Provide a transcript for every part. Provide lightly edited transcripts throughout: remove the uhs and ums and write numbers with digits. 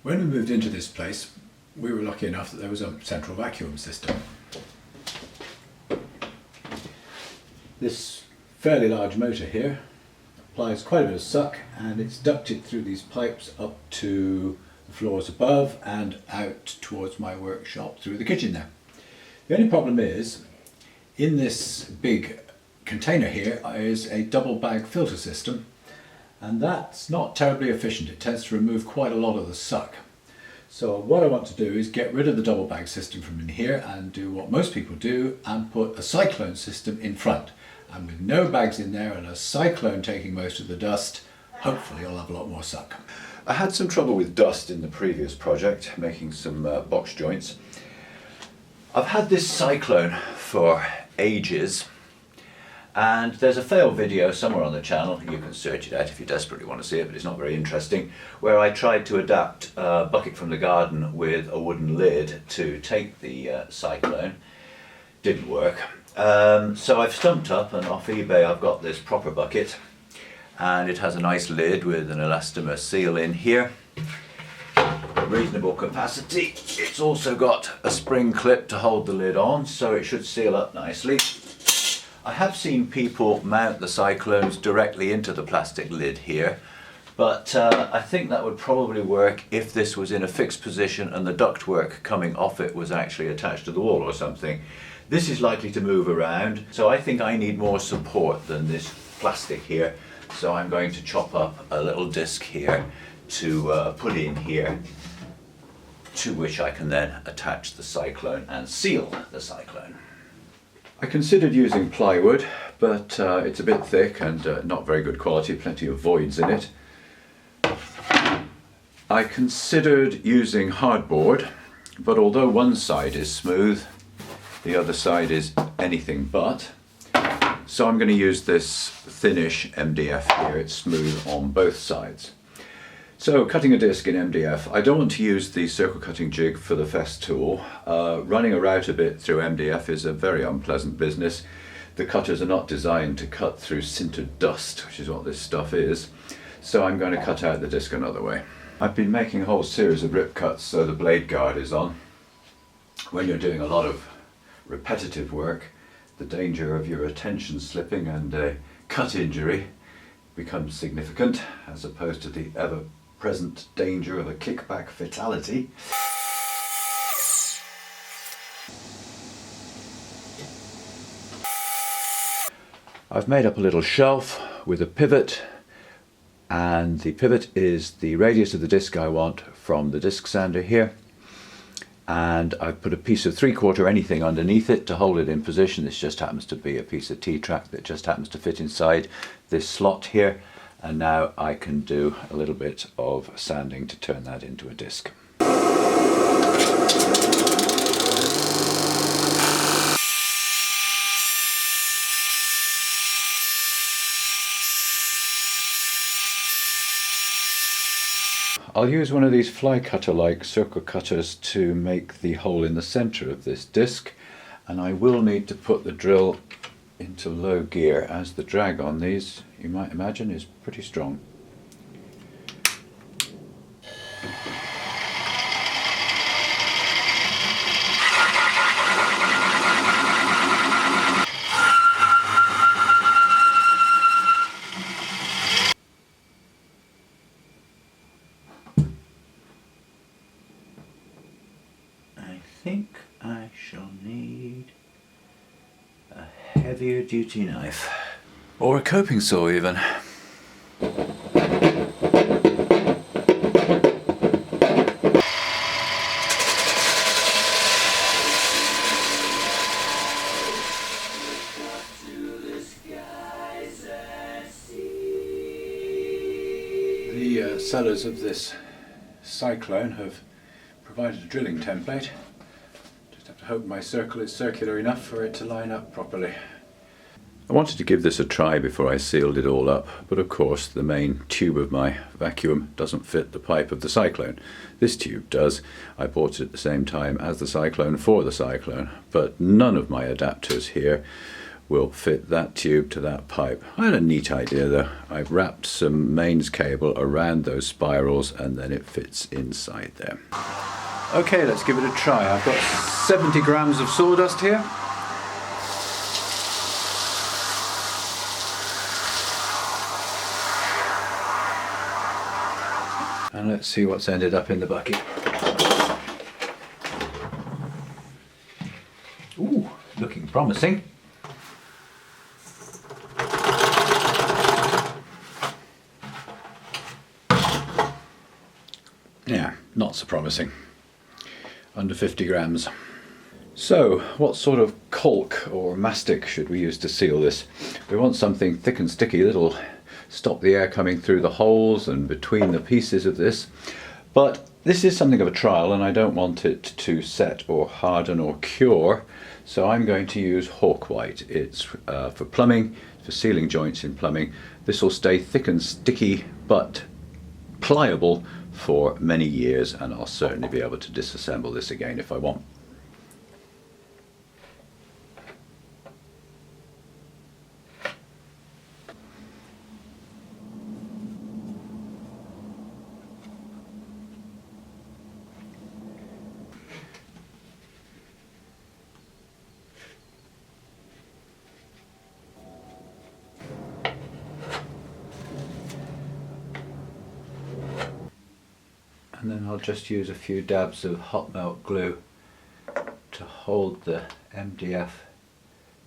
When we moved into this place, we were lucky enough that there was a central vacuum system. This fairly large motor here applies quite a bit of suck, and it's ducted through these pipes up to the floors above and out towards my workshop through the kitchen there. The only problem is, in this big container here is a double bag filter system, and that's not terribly efficient. It tends to remove quite a lot of the suck. So what I want to do is get rid of the double bag system from in here and do what most people do and put a cyclone system in front. And with no bags in there and a cyclone taking most of the dust, hopefully I'll have a lot more suck. I had some trouble with dust in the previous project, making some box joints. I've had this cyclone for ages, and there's a fail video somewhere on the channel, you can search it out if you desperately want to see it, but it's not very interesting, where I tried to adapt a bucket from the garden with a wooden lid to take the cyclone. Didn't work. So I've stumped up, and off eBay I've got this proper bucket, and it has a nice lid with an elastomer seal in here. Reasonable capacity. It's also got a spring clip to hold the lid on, so it should seal up nicely. I have seen people mount the cyclones directly into the plastic lid here, but I think that would probably work if this was in a fixed position and the ductwork coming off it was actually attached to the wall or something. This is likely to move around, so I think I need more support than this plastic here, so I'm going to chop up a little disc here to put in here, to which I can then attach the cyclone and seal the cyclone. I considered using plywood, but it's a bit thick and not very good quality, plenty of voids in it. I considered using hardboard, but although one side is smooth, the other side is anything but. So I'm going to use this thinnish MDF here, it's smooth on both sides. So cutting a disc in MDF, I don't want to use the circle cutting jig for the fest tool. Running a router bit through MDF is a very unpleasant business. The cutters are not designed to cut through sintered dust, which is what this stuff is. So I'm going to cut out the disc another way. I've been making a whole series of rip cuts so the blade guard is on. When you're doing a lot of repetitive work, the danger of your attention slipping and a cut injury becomes significant, as opposed to the ever-present danger of a kickback fatality. I've made up a little shelf with a pivot, and the pivot is the radius of the disc I want from the disc sander here. And I've put a piece of 3/4 anything underneath it to hold it in position. This just happens to be a piece of T-track that just happens to fit inside this slot here. And now I can do a little bit of sanding to turn that into a disc. I'll use one of these fly cutter like circle cutters to make the hole in the center of this disc, and I will need to put the drill into low gear, as the drag on these, you might imagine, is pretty strong. I think I shall need a heavier duty knife, or a coping saw even. The sellers of this Cyclone have provided a drilling template. Just have to hope my circle is circular enough for it to line up properly. I wanted to give this a try before I sealed it all up, but of course the main tube of my vacuum doesn't fit the pipe of the Cyclone. This tube does. I bought it at the same time as the Cyclone for the Cyclone, but none of my adapters here will fit that tube to that pipe. I had a neat idea though. I've wrapped some mains cable around those spirals and then it fits inside there. Okay, let's give it a try. I've got 70 grams of sawdust here. And let's see what's ended up in the bucket. Ooh, looking promising. Yeah, not so promising. Under 50 grams. So, what sort of caulk or mastic should we use to seal this? We want something thick and sticky that'll stop the air coming through the holes and between the pieces of this. But this is something of a trial and I don't want it to set or harden or cure. So I'm going to use Hawk White. It's for plumbing, for sealing joints in plumbing. This will stay thick and sticky but pliable for many years, and I'll certainly be able to disassemble this again if I want. And then I'll just use a few dabs of hot melt glue to hold the MDF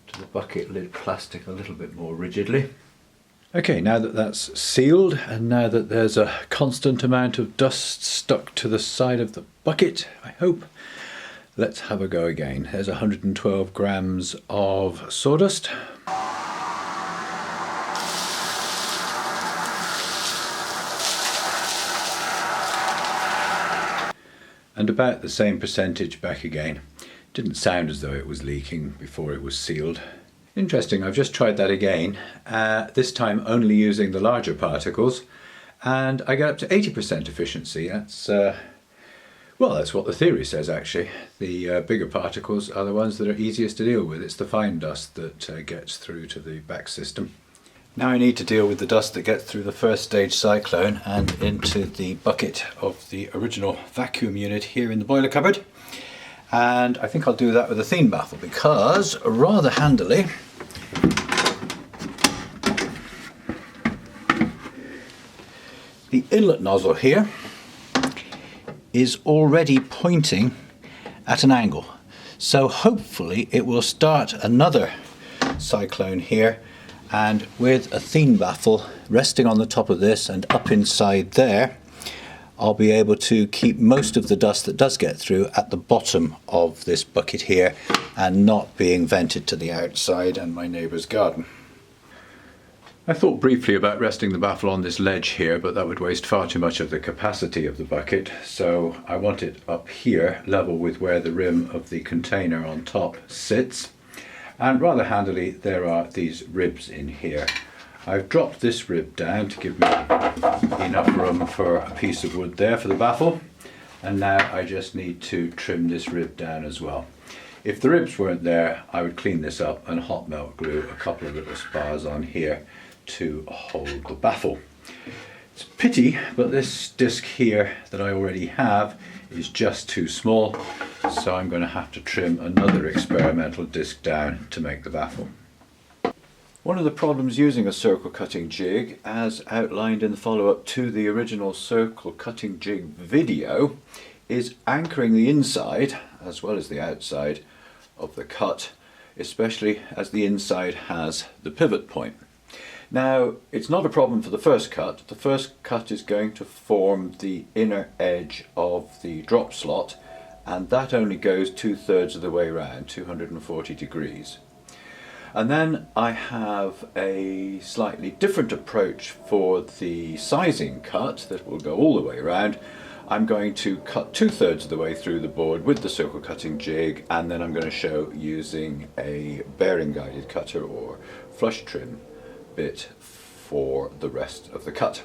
to the bucket lid plastic a little bit more rigidly. Okay, now that that's sealed and now that there's a constant amount of dust stuck to the side of the bucket, I hope, let's have a go again. There's 112 grams of sawdust. And about the same percentage back again. Didn't sound as though it was leaking before it was sealed. Interesting, I've just tried that again, this time only using the larger particles, and I get up to 80% efficiency. That's, well, that's what the theory says actually. The bigger particles are the ones that are easiest to deal with. It's the fine dust that gets through to the back system. Now I need to deal with the dust that gets through the first stage cyclone and into the bucket of the original vacuum unit here in the boiler cupboard. And I think I'll do that with a Thien Baffle because, rather handily, the inlet nozzle here is already pointing at an angle. So hopefully it will start another cyclone here, and with a Thien Baffle resting on the top of this and up inside there, I'll be able to keep most of the dust that does get through at the bottom of this bucket here and not being vented to the outside and my neighbour's garden. I thought briefly about resting the baffle on this ledge here, but that would waste far too much of the capacity of the bucket, so I want it up here, level with where the rim of the container on top sits. And rather handily, there are these ribs in here. I've dropped this rib down to give me enough room for a piece of wood there for the baffle, and now I just need to trim this rib down as well. If the ribs weren't there, I would clean this up and hot melt glue a couple of little spars on here to hold the baffle. It's a pity, but this disc here that I already have is just too small, so I'm going to have to trim another experimental disc down to make the baffle. One of the problems using a circle cutting jig, as outlined in the follow-up to the original circle cutting jig video, is anchoring the inside as well as the outside of the cut, especially as the inside has the pivot point. Now, it's not a problem for the first cut. The first cut is going to form the inner edge of the drop slot, and that only goes 2/3 of the way around, 240 degrees. And then I have a slightly different approach for the sizing cut that will go all the way around. I'm going to cut 2/3 of the way through the board with the circle cutting jig, and then I'm going to show using a bearing guided cutter or flush trim bit for the rest of the cut.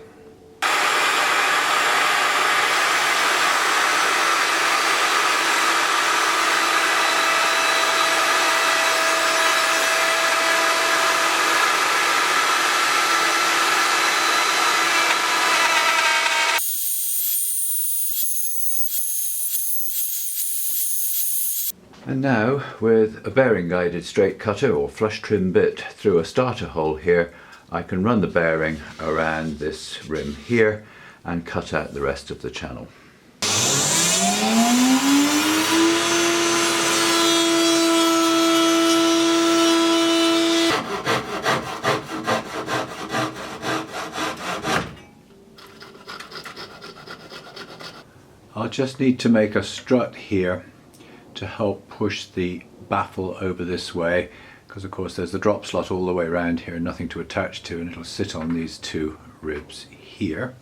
And now with a bearing guided straight cutter or flush trim bit through a starter hole here, I can run the bearing around this rim here and cut out the rest of the channel. I'll just need to make a strut here to help push the baffle over this way, because of course there's the drop slot all the way around here, nothing to attach to, and it'll sit on these two ribs here.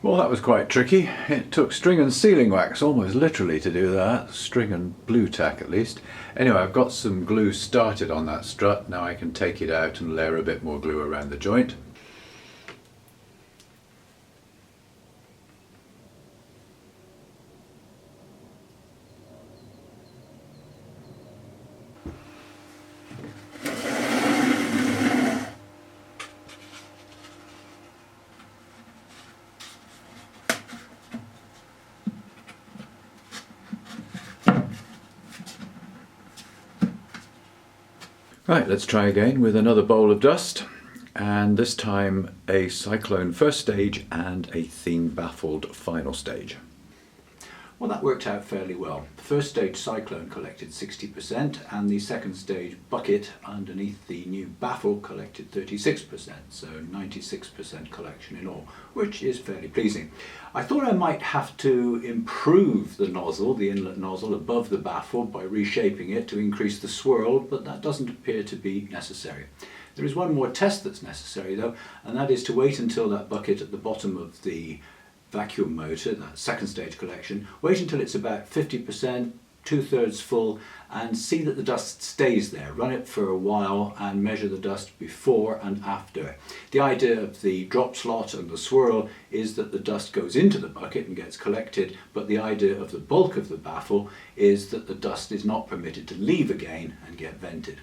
Well, that was quite tricky. It took string and sealing wax almost literally to do that, string and blue tack at least. Anyway, I've got some glue started on that strut. Now I can take it out and layer a bit more glue around the joint. Right, let's try again with another bowl of dust, and this time a Cyclone first stage and a Thien Baffled final stage. Well, that worked out fairly well. The first stage Cyclone collected 60% and the second stage bucket underneath the new baffle collected 36%, so 96% collection in all, which is fairly pleasing. I thought I might have to improve the nozzle, the inlet nozzle above the baffle, by reshaping it to increase the swirl, but that doesn't appear to be necessary. There is one more test that's necessary though, and that is to wait until that bucket at the bottom of the vacuum motor, that second stage collection, wait until it's about 50%, 2/3 full, and see that the dust stays there. Run it for a while and measure the dust before and after. The idea of the drop slot and the swirl is that the dust goes into the bucket and gets collected, but the idea of the bulk of the baffle is that the dust is not permitted to leave again and get vented.